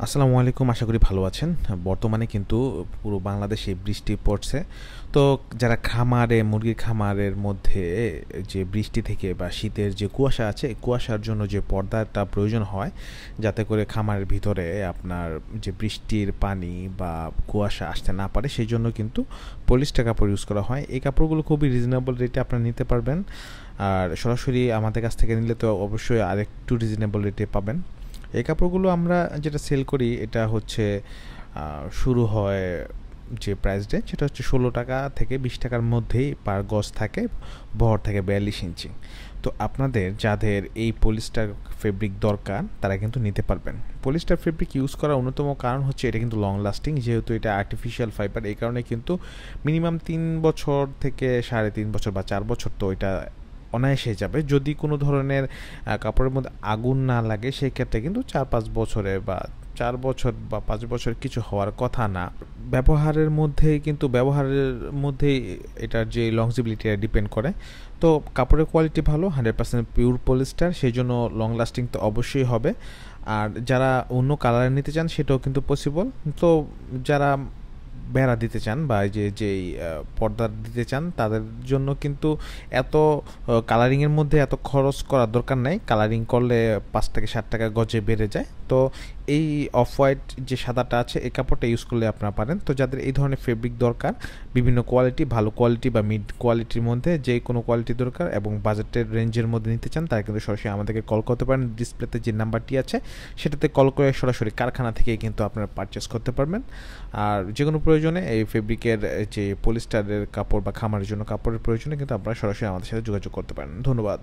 আসসালামু আলাইকুম। আশা করি ভালো আছেন। বর্তমানে কিন্তু পুরো বাংলাদেশে বৃষ্টি পড়ছে। তো যারা মুরগির খামারের মধ্যে যে বৃষ্টি থেকে বা শীতের যে কুয়াশা আছে, এই কুয়াশার জন্য যে পর্দাটা প্রয়োজন হয়, যাতে করে খামারের ভিতরে আপনার যে বৃষ্টির পানি বা কুয়াশা আসতে না পারে, সেই জন্য কিন্তু পলিস্টার কাপড় ইউজ করা হয়। এই কাপড়গুলো খুবই রিজনেবল রেটে আপনারা নিতে পারবেন। আর সরাসরি আমাদের কাছ থেকে নিলে তো অবশ্যই আরেকটু রিজনেবল রেটে পাবেন। এই কাপড়গুলো আমরা যেটা সেল করি এটা হচ্ছে শুরু হয় যে প্রাইস রেঞ্জ সেটা হচ্ছে ১৬ টাকা থেকে ২০ টাকার মধ্যেই পার গজ থাকে, বহর থাকে ৪২ ইঞ্চি। তো আপনাদের যাদের এই পলিস্টার ফেব্রিক দরকার তারা কিন্তু নিতে পারবেন। পলিস্টার ফেব্রিক ইউজ করার অন্যতম কারণ হচ্ছে এটা কিন্তু লং লাস্টিং, যেহেতু এটা আর্টিফিশিয়াল ফাইবার। এই কারণে কিন্তু মিনিমাম ৩ বছর থেকে ৩.৫ বছর বা ৪ বছর তো এটা অনায়াসে যাবে, যদি কোনো ধরনের কাপড়ের মধ্যে আগুন না লাগে। সেই ক্ষেত্রে কিন্তু ৪-৫ বছরে বা ৪ বছর বা ৫ বছর কিছু হওয়ার কথা না। ব্যবহারের মধ্যেই এটার যে লংজিবিলিটি ডিপেন্ড করে। তো কাপড়ের কোয়ালিটি ভালো, 100% পিওর পলিস্টার, সেই জন্য লং লাস্টিং তো অবশ্যই হবে। আর যারা অন্য কালার নিতে চান সেটাও কিন্তু পসিবল। তো যারা বেড়া দিতে চান বা এই যে যেই পর্দা দিতে চান তাদের জন্য কিন্তু এত কালারিংয়ের মধ্যে এত খরচ করার দরকার নাই। কালারিং করলে ৫ থেকে ৭ টাকা গজে বেড়ে যায়। তো এই অফ হোয়াইট যে সাদাটা আছে এই কাপড়টা ইউজ করলে আপনারা পারেন। তো যাদের এই ধরনের ফেব্রিক দরকার, বিভিন্ন কোয়ালিটি, ভালো কোয়ালিটি বা মিড কোয়ালিটির মধ্যে যে কোনো কোয়ালিটি দরকার এবং বাজেটের রেঞ্জের মধ্যে নিতে চান, তারা কিন্তু সরাসরি আমাদেরকে কল করতে পারেন। ডিসপ্লেতে যে নাম্বারটি আছে সেটাতে কল করে সরাসরি কারখানা থেকে কিন্তু আপনারা পারচেস করতে পারবেন। আর যে কোনো প্রয়োজনে এই ফেব্রিকের যে পলিস্টারের কাপড় বা খামারের জন্য কাপড়ের প্রয়োজনে কিন্তু আপনারা সরাসরি আমাদের সাথে যোগাযোগ করতে পারেন। ধন্যবাদ।